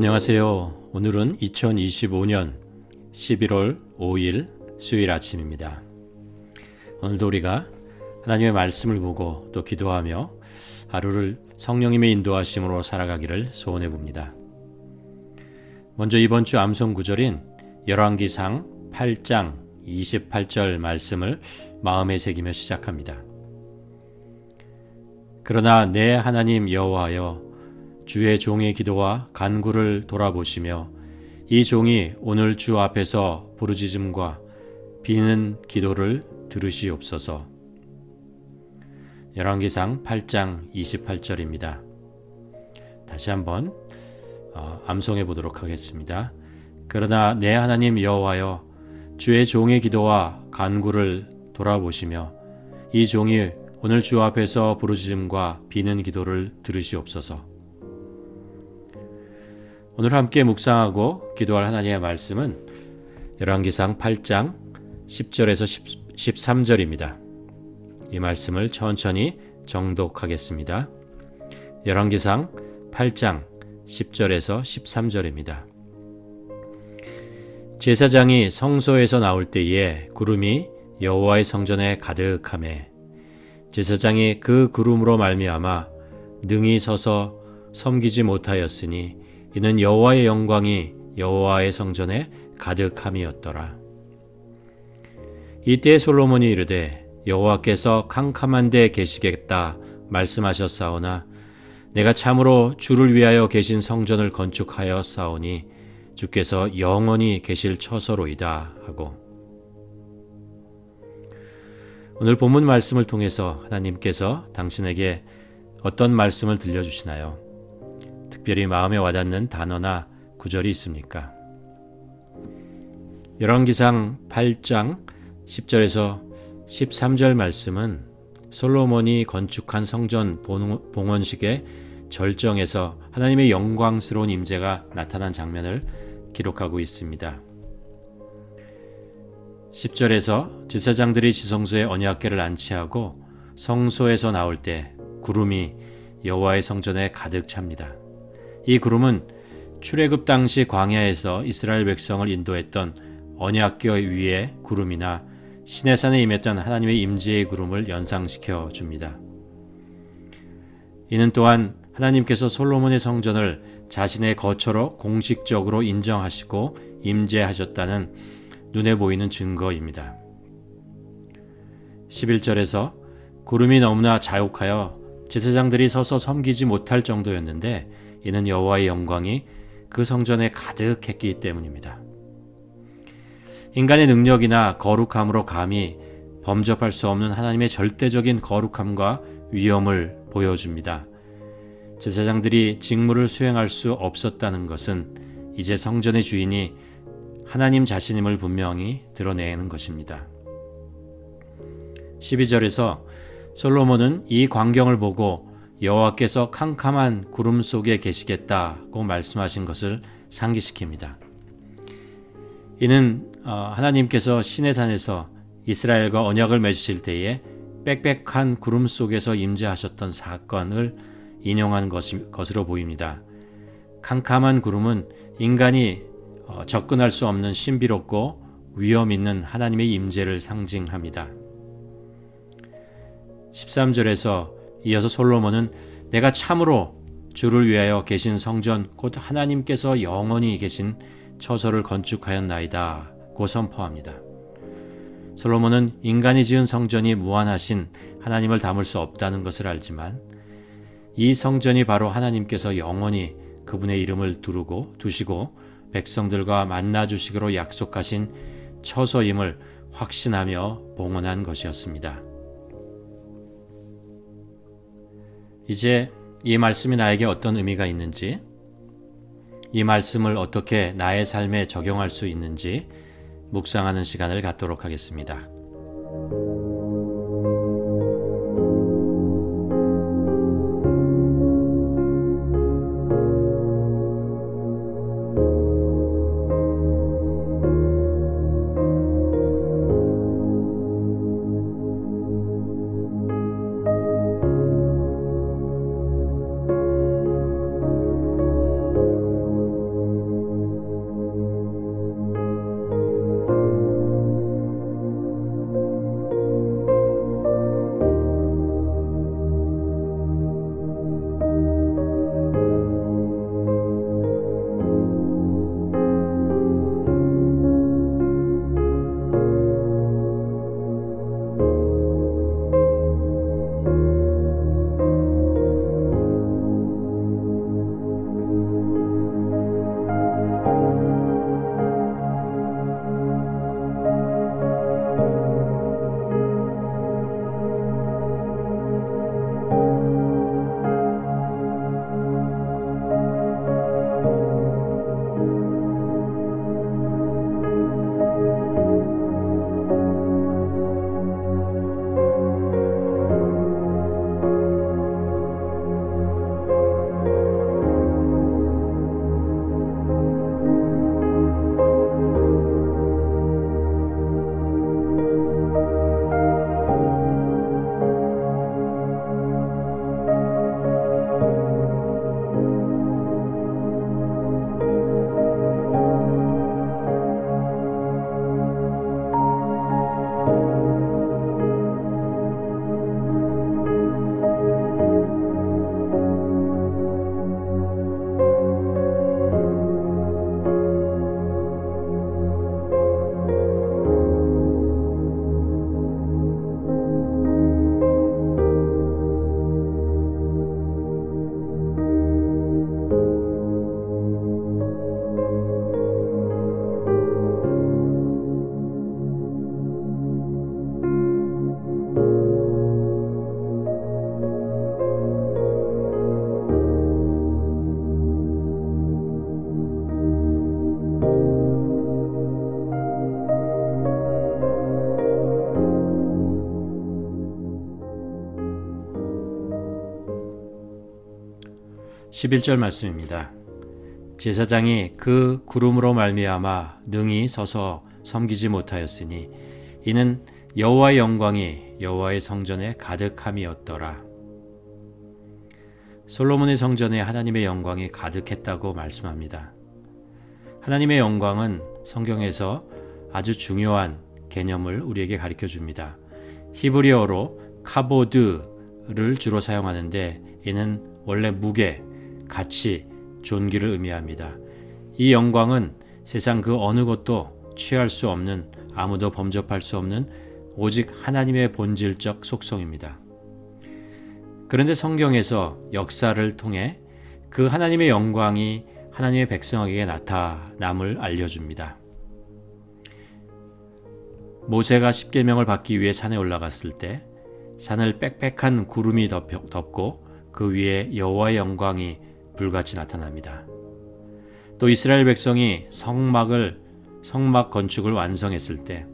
안녕하세요. 오늘은 2025년 11월 5일 수요일 아침입니다. 오늘도 우리가 하나님의 말씀을 보고 또 기도하며 하루를 성령님의 인도하심으로 살아가기를 소원해 봅니다. 먼저 이번 주 암송 구절인 열왕기상 8장 28절 말씀을 마음에 새기며 시작합니다. 그러나 내 하나님 여호와여 주의 종의 기도와 간구를 돌아보시며 이 종이 오늘 주 앞에서 부르짖음과 비는 기도를 들으시옵소서. 열왕기상 8장 28절입니다. 다시 한번 암송해 보도록 하겠습니다. 그러나 내 하나님 여호와여 주의 종의 기도와 간구를 돌아보시며 이 종이 오늘 주 앞에서 부르짖음과 비는 기도를 들으시옵소서. 오늘 함께 묵상하고 기도할 하나님의 말씀은 열왕기상 8장 10절에서 13절입니다. 이 말씀을 천천히 정독하겠습니다. 열왕기상 8장 10절에서 13절입니다. 제사장이 성소에서 나올 때에 구름이 여호와의 성전에 가득하매 제사장이 그 구름으로 말미암아 능히 서서 섬기지 못하였으니 이는 여호와의 영광이 여호와의 성전에 가득함이었더라. 이때 솔로몬이 이르되 여호와께서 캄캄한 데 계시겠다 말씀하셨사오나 내가 참으로 주를 위하여 계신 성전을 건축하여 싸우니 주께서 영원히 계실 처소로이다 하고. 오늘 본문 말씀을 통해서 하나님께서 당신에게 어떤 말씀을 들려주시나요? 특별히 마음에 와닿는 단어나 구절이 있습니까? 열왕기상 8장 10절에서 13절 말씀은 솔로몬이 건축한 성전 봉헌식의 절정에서 하나님의 영광스러운 임재가 나타난 장면을 기록하고 있습니다. 10절에서 제사장들이 지성소에 언약궤를 안치하고 성소에서 나올 때 구름이 여호와의 성전에 가득 찹니다. 이 구름은 출애굽 당시 광야에서 이스라엘 백성을 인도했던 언약궤 위의 구름이나 시내산에 임했던 하나님의 임재의 구름을 연상시켜 줍니다. 이는 또한 하나님께서 솔로몬의 성전을 자신의 거처로 공식적으로 인정하시고 임재하셨다는 눈에 보이는 증거입니다. 11절에서 구름이 너무나 자욱하여 제사장들이 서서 섬기지 못할 정도였는데 이는 여호와의 영광이 그 성전에 가득했기 때문입니다. 인간의 능력이나 거룩함으로 감히 범접할 수 없는 하나님의 절대적인 거룩함과 위엄을 보여줍니다. 제사장들이 직무를 수행할 수 없었다는 것은 이제 성전의 주인이 하나님 자신임을 분명히 드러내는 것입니다. 12절에서 솔로몬은 이 광경을 보고 여호와께서 캄캄한 구름 속에 계시겠다고 말씀하신 것을 상기시킵니다. 이는 하나님께서 시내산에서 이스라엘과 언약을 맺으실 때에 빽빽한 구름 속에서 임재하셨던 사건을 인용한 것으로 보입니다. 캄캄한 구름은 인간이 접근할 수 없는 신비롭고 위험 있는 하나님의 임재를 상징합니다. 13절에서 이어서 솔로몬은 내가 참으로 주를 위하여 계신 성전 곧 하나님께서 영원히 계신 처소를 건축하였나이다 고 선포합니다. 솔로몬은 인간이 지은 성전이 무한하신 하나님을 담을 수 없다는 것을 알지만 이 성전이 바로 하나님께서 영원히 그분의 이름을 두시고 백성들과 만나 주시기로 약속하신 처소임을 확신하며 봉헌한 것이었습니다. 이제 이 말씀이 나에게 어떤 의미가 있는지, 이 말씀을 어떻게 나의 삶에 적용할 수 있는지 묵상하는 시간을 갖도록 하겠습니다. 11절 말씀입니다. 제사장이 그 구름으로 말미암아 능히 서서 섬기지 못하였으니 이는 여호와의 영광이 여호와의 성전에 가득함이었더라. 솔로몬의 성전에 하나님의 영광이 가득했다고 말씀합니다. 하나님의 영광은 성경에서 아주 중요한 개념을 우리에게 가르쳐 줍니다. 히브리어로 카보드를 주로 사용하는데 이는 원래 무게, 가치, 존귀를 의미합니다. 이 영광은 세상 그 어느 것도 취할 수 없는, 아무도 범접할 수 없는 오직 하나님의 본질적 속성입니다. 그런데 성경에서 역사를 통해 그 하나님의 영광이 하나님의 백성에게 나타남을 알려줍니다. 모세가 십계명을 받기 위해 산에 올라갔을 때 산을 빽빽한 구름이 덮고 그 위에 여호와의 영광이 불같이 나타납니다. 또 이스라엘 백성이 성막 건축을 완성했을 때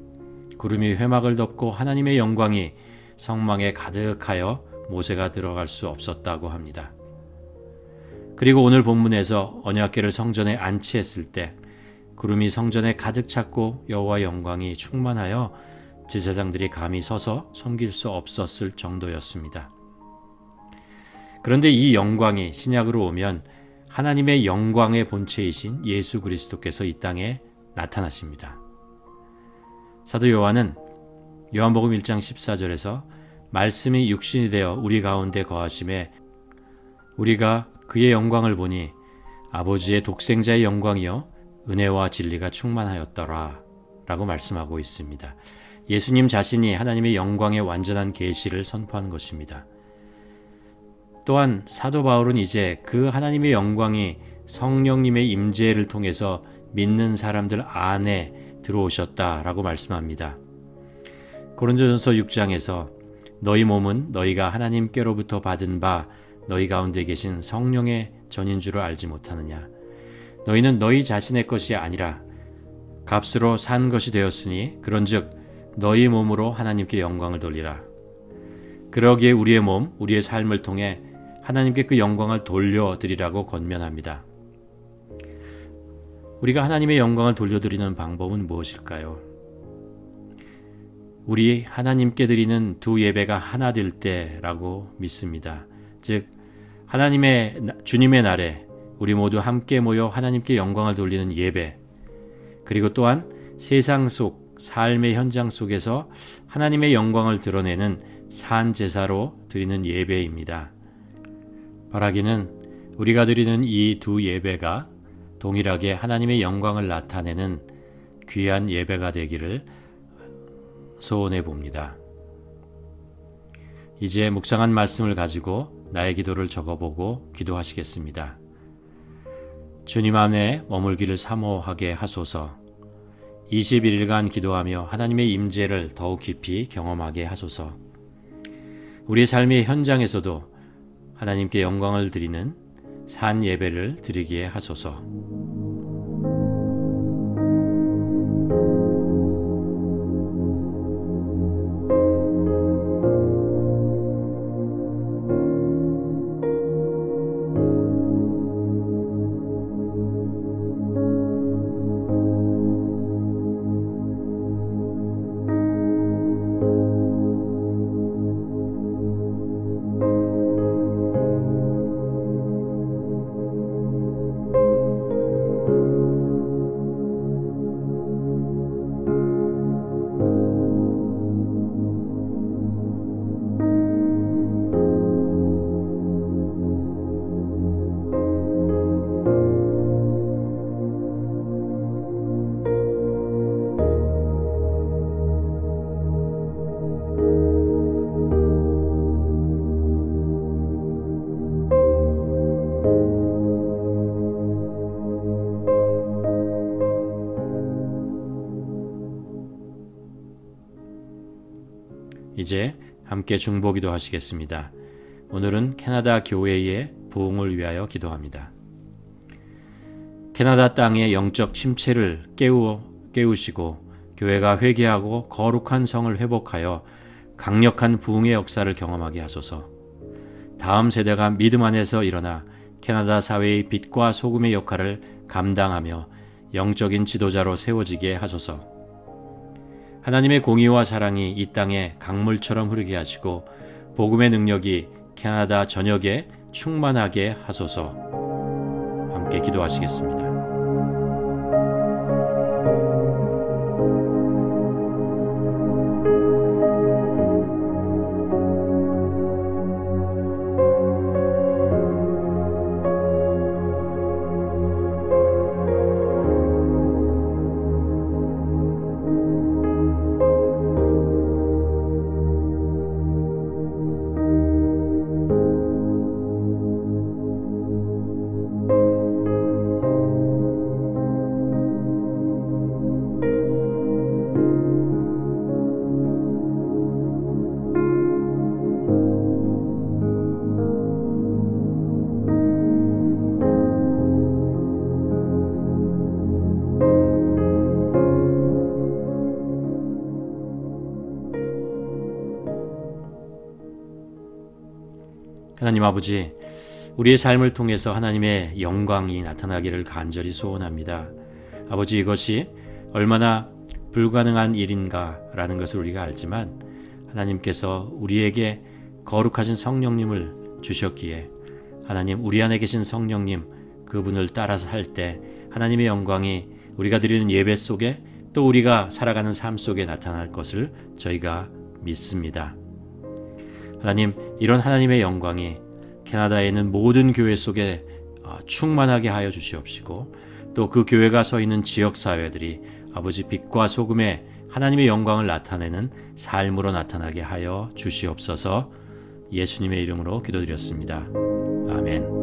구름이 회막을 덮고 하나님의 영광이 성막에 가득하여 모세가 들어갈 수 없었다고 합니다. 그리고 오늘 본문에서 언약궤를 성전에 안치했을 때 구름이 성전에 가득 찼고 여호와의 영광이 충만하여 제사장들이 감히 서서 섬길 수 없었을 정도였습니다. 그런데 이 영광이 신약으로 오면 하나님의 영광의 본체이신 예수 그리스도께서 이 땅에 나타나십니다. 사도 요한은 요한복음 1장 14절에서 말씀이 육신이 되어 우리 가운데 거하심에 우리가 그의 영광을 보니 아버지의 독생자의 영광이요 은혜와 진리가 충만하였더라 라고 말씀하고 있습니다. 예수님 자신이 하나님의 영광의 완전한 계시를 선포하는 것입니다. 또한 사도 바울은 이제 그 하나님의 영광이 성령님의 임재를 통해서 믿는 사람들 안에 들어오셨다라고 말씀합니다. 고린도전서 6장에서 너희 몸은 너희가 하나님께로부터 받은 바 너희 가운데 계신 성령의 전인 줄을 알지 못하느냐. 너희는 너희 자신의 것이 아니라 값으로 산 것이 되었으니 그런즉 너희 몸으로 하나님께 영광을 돌리라. 그러기에 우리의 몸, 우리의 삶을 통해 하나님께 그 영광을 돌려드리라고 권면합니다. 우리가 하나님의 영광을 돌려드리는 방법은 무엇일까요? 우리 하나님께 드리는 두 예배가 하나 될 때라고 믿습니다. 즉 하나님의 주님의 날에 우리 모두 함께 모여 하나님께 영광을 돌리는 예배, 그리고 또한 세상 속 삶의 현장 속에서 하나님의 영광을 드러내는 산 제사로 드리는 예배입니다. 바라기는 우리가 드리는 이 두 예배가 동일하게 하나님의 영광을 나타내는 귀한 예배가 되기를 소원해 봅니다. 이제 묵상한 말씀을 가지고 나의 기도를 적어보고 기도하시겠습니다. 주님 안에 머물기를 사모하게 하소서. 21일간 기도하며 하나님의 임재를 더욱 깊이 경험하게 하소서. 우리의 삶의 현장에서도 하나님께 영광을 드리는 산 예배를 드리게 하소서. 이제 함께 중보기도 하시겠습니다. 오늘은 캐나다 교회의 부흥을 위하여 기도합니다. 캐나다 땅의 영적 침체를 깨우시고 교회가 회개하고 거룩한 성을 회복하여 강력한 부흥의 역사를 경험하게 하소서. 다음 세대가 믿음 안에서 일어나 캐나다 사회의 빛과 소금의 역할을 감당하며 영적인 지도자로 세워지게 하소서. 하나님의 공의와 사랑이 이 땅에 강물처럼 흐르게 하시고 복음의 능력이 캐나다 전역에 충만하게 하소서. 함께 기도하시겠습니다. 하나님 아버지, 우리의 삶을 통해서 하나님의 영광이 나타나기를 간절히 소원합니다. 아버지, 이것이 얼마나 불가능한 일인가라는 것을 우리가 알지만 하나님께서 우리에게 거룩하신 성령님을 주셨기에 하나님, 우리 안에 계신 성령님 그분을 따라서 할 때 하나님의 영광이 우리가 드리는 예배 속에 또 우리가 살아가는 삶 속에 나타날 것을 저희가 믿습니다. 하나님, 이런 하나님의 영광이 캐나다에 있는 모든 교회 속에 충만하게 하여 주시옵시고 또 그 교회가 서 있는 지역사회들이 아버지 빛과 소금의 하나님의 영광을 나타내는 삶으로 나타나게 하여 주시옵소서. 예수님의 이름으로 기도드렸습니다. 아멘.